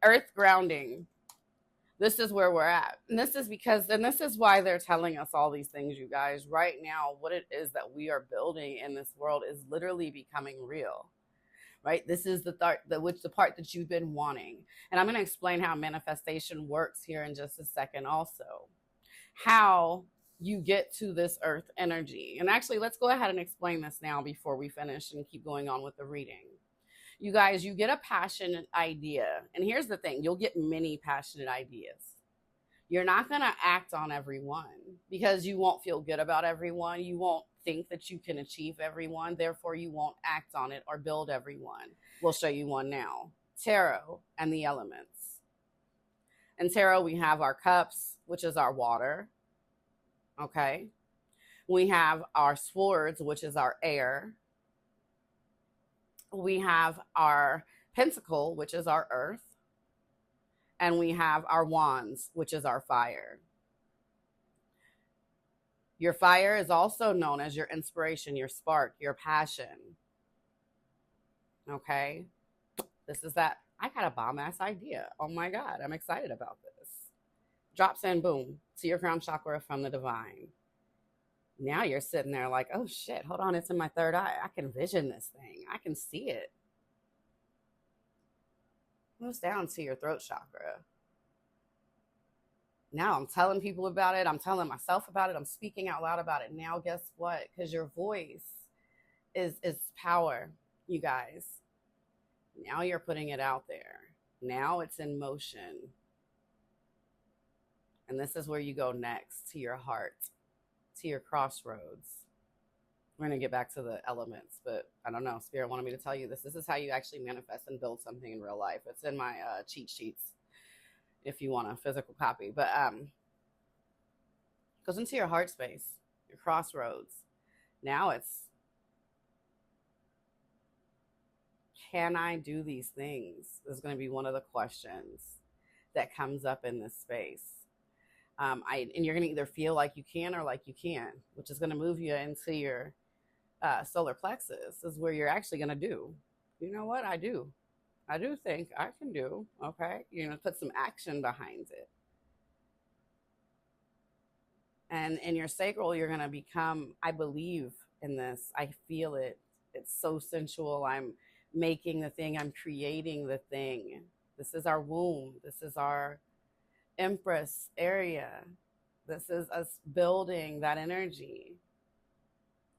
Earth grounding. This is where we're at. And this is because, and this is why they're telling us all these things, you guys. Right now, what it is that we are building in this world is literally becoming real. Right? This is the part that you've been wanting. And I'm going to explain how manifestation works here in just a second also. How you get to this earth energy. And actually, let's go ahead and explain this now before we finish and keep going on with the reading. You guys, you get a passionate idea. And here's the thing, you'll get many passionate ideas. You're not going to act on everyone because you won't feel good about everyone. You won't think that you can achieve everyone. Therefore, you won't act on it or build everyone. We'll show you one now. Tarot and the elements. In tarot, we have our cups, which is our water. Okay. We have our swords, which is our air. We have our pentacle, which is our earth. And we have our wands, which is our fire. Your fire is also known as your inspiration, your spark, your passion. Okay? This is that. I got a bomb-ass idea. Oh my God, I'm excited about this. Drops in, boom, to your crown chakra from the divine. Now you're sitting there like, oh shit, hold on, it's in my third eye. I can vision this thing. I can see it. Moves down to your throat chakra. Now I'm telling people about it. I'm telling myself about it. I'm speaking out loud about it. Now guess what? Because your voice is power, you guys. Now you're putting it out there. Now it's in motion. And this is where you go next, to your heart, to your crossroads. We're going to get back to the elements, but I don't know. Spirit wanted me to tell you this. This is how you actually manifest and build something in real life. It's in my cheat sheets if you want a physical copy. But goes into your heart space, your crossroads. Now it's, can I do these things? Is going to be one of the questions that comes up in this space. And you're going to either feel like you can or like you can't, which is going to move you into your solar plexus, is where you're actually going to do. You know what? I do think I can do. Okay. You're going to put some action behind it. And in your sacral, you're going to become, I believe in this. I feel it. It's so sensual. I'm making the thing. I'm creating the thing. This is our womb. This is our Empress area. This is us building that energy.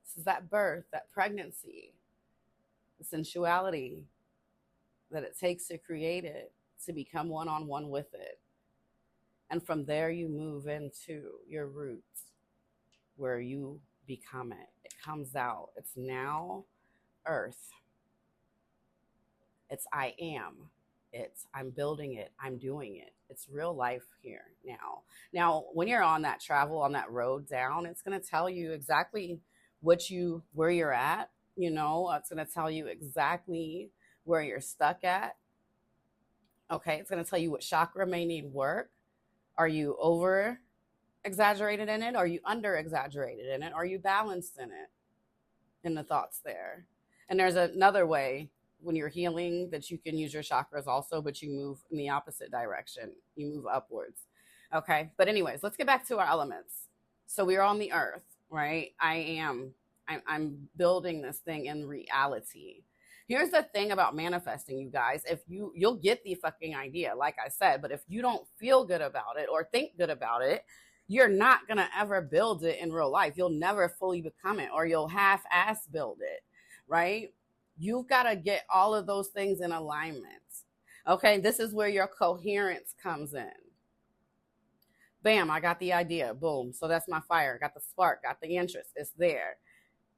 This is that birth, that pregnancy, the sensuality that it takes to create it, to become one-on-one with it. And from there you move into your roots where you become it. It comes out. It's now earth. It's I am. It's I'm building it. I'm doing it. It's real life here now. Now, when you're on that travel, on that road down, it's going to tell you exactly where you're at. You know, it's going to tell you exactly where you're stuck at. Okay, it's going to tell you what chakra may need work. Are you over exaggerated in it? Are you under exaggerated in it? Are you balanced in it? In the thoughts there. And there's another way when you're healing that you can use your chakras also, but you move in the opposite direction. You move upwards. Okay. But anyways, let's get back to our elements. So we're on the earth, right? I'm building this thing in reality. Here's the thing about manifesting, you guys. If you'll get the fucking idea, like I said, but if you don't feel good about it or think good about it, you're not going to ever build it in real life. You'll never fully become it, or you'll half-ass build it, right? You've got to get all of those things in alignment. Okay, this is where your coherence comes in. Bam, I got the idea. Boom. So that's my fire. Got the spark, got the interest. It's there.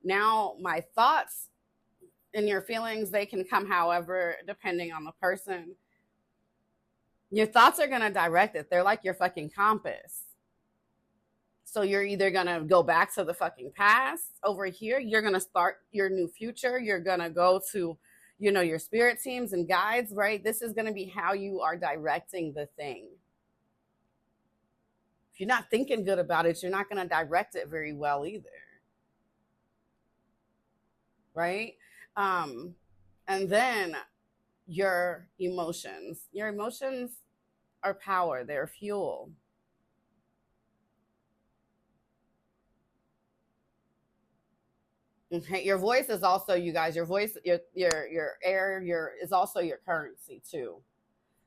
Now, my thoughts and your feelings, they can come however, depending on the person. Your thoughts are going to direct it. They're like your fucking compass. So you're either going to go back to the fucking past over here. You're going to start your new future. You're going to go to, your spirit teams and guides, right? This is going to be how you are directing the thing. If you're not thinking good about it, you're not going to direct it very well either. Right? And then your emotions. Your emotions are power, they're fuel. Okay, your voice is also, you guys, your voice, your air, your is also your currency too.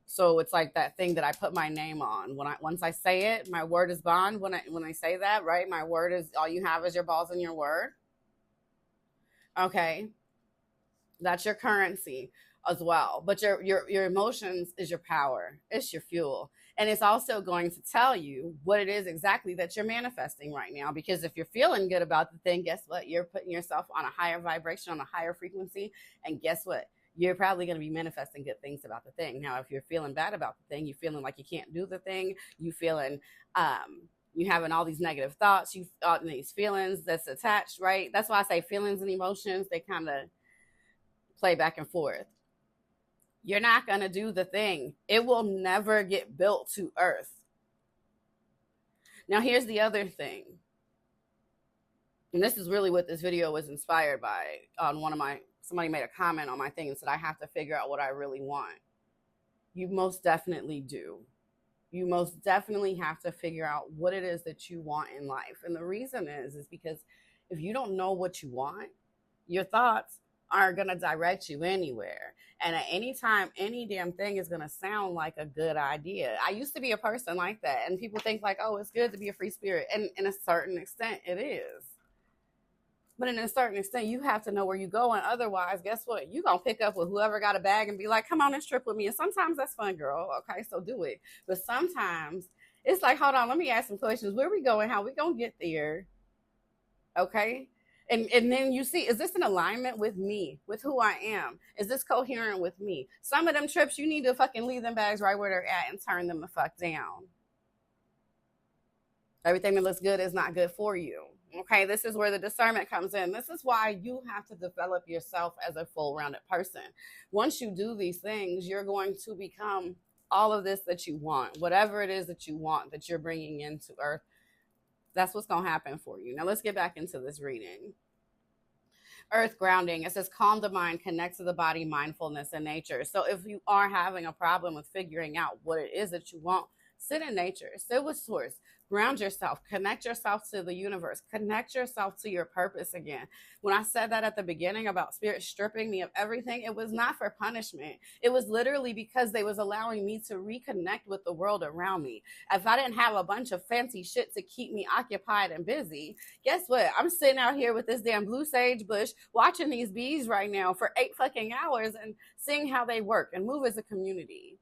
So it's like that thing that I put my name on. Once I say it, my word is bond. When I say that, right? My word is all you have is your balls and your word. Okay. That's your currency as well. But your emotions is your power. It's your fuel. And it's also going to tell you what it is exactly that you're manifesting right now. Because if you're feeling good about the thing, guess what? You're putting yourself on a higher vibration, on a higher frequency. And guess what? You're probably going to be manifesting good things about the thing. Now, if you're feeling bad about the thing, you're feeling like you can't do the thing, you feeling you having all these negative thoughts, you these feelings that's attached, right? That's why I say feelings and emotions, they kind of play back and forth. You're not going to do the thing. It will never get built to earth. Now, here's the other thing. And this is really what this video was inspired by. On somebody made a comment on my thing and said, I have to figure out what I really want. You most definitely do. You most definitely have to figure out what it is that you want in life. And the reason is because if you don't know what you want, your thoughts aren't going to direct you anywhere. And at any time, any damn thing is going to sound like a good idea. I used to be a person like that. And people think like, oh, it's good to be a free spirit. And in a certain extent, it is. But in a certain extent, you have to know where you're going. Otherwise, guess what? You're going to pick up with whoever got a bag and be like, come on and trip with me. And sometimes that's fun, girl. Okay, so do it. But sometimes it's like, hold on, let me ask some questions. Where we going? How we going to get there? Okay? And then you see, is this in alignment with me, with who I am? Is this coherent with me? Some of them trips, you need to fucking leave them bags right where they're at and turn them the fuck down. Everything that looks good is not good for you. Okay, this is where the discernment comes in. This is why you have to develop yourself as a full-rounded person. Once you do these things, you're going to become all of this that you want, whatever it is that you want, that you're bringing into earth. That's what's going to happen for you. Now let's get back into this reading. Earth grounding. It says calm the mind, connect to the body, mindfulness, and nature. So if you are having a problem with figuring out what it is that you want, sit in nature, sit with source, ground yourself, connect yourself to the universe, connect yourself to your purpose again. When I said that at the beginning about spirit stripping me of everything, it was not for punishment. It was literally because they was allowing me to reconnect with the world around me. If I didn't have a bunch of fancy shit to keep me occupied and busy, guess what? I'm sitting out here with this damn blue sage bush watching these bees right now for 8 fucking hours and seeing how they work and move as a community.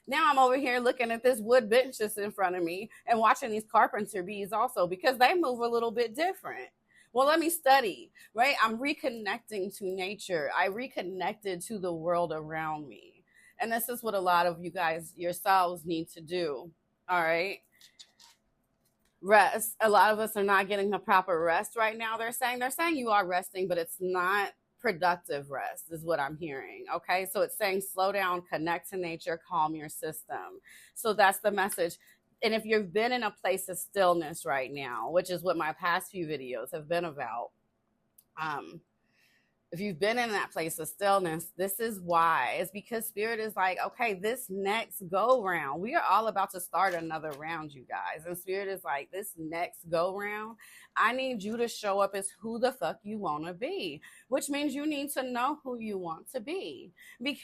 Now I'm over here looking at this wood bench that's in front of me and watching these carpenter bees also because they move a little bit different. Well, let me study, right? I'm reconnecting to nature. I reconnected to the world around me. And this is what a lot of you guys yourselves need to do. All right. Rest. A lot of us are not getting the proper rest right now. They're saying you are resting, but it's not productive rest is what I'm hearing. Okay, so it's saying slow down, connect to nature, calm your system. So that's the message. And if you've been in a place of stillness right now, which is what my past few videos have been about, if you've been in that place of stillness, this is why. It's because spirit is like, okay, this next go round, we are all about to start another round, you guys. And spirit is like, this next go round, I need you to show up as who the fuck you want to be, which means you need to know who you want to be. Because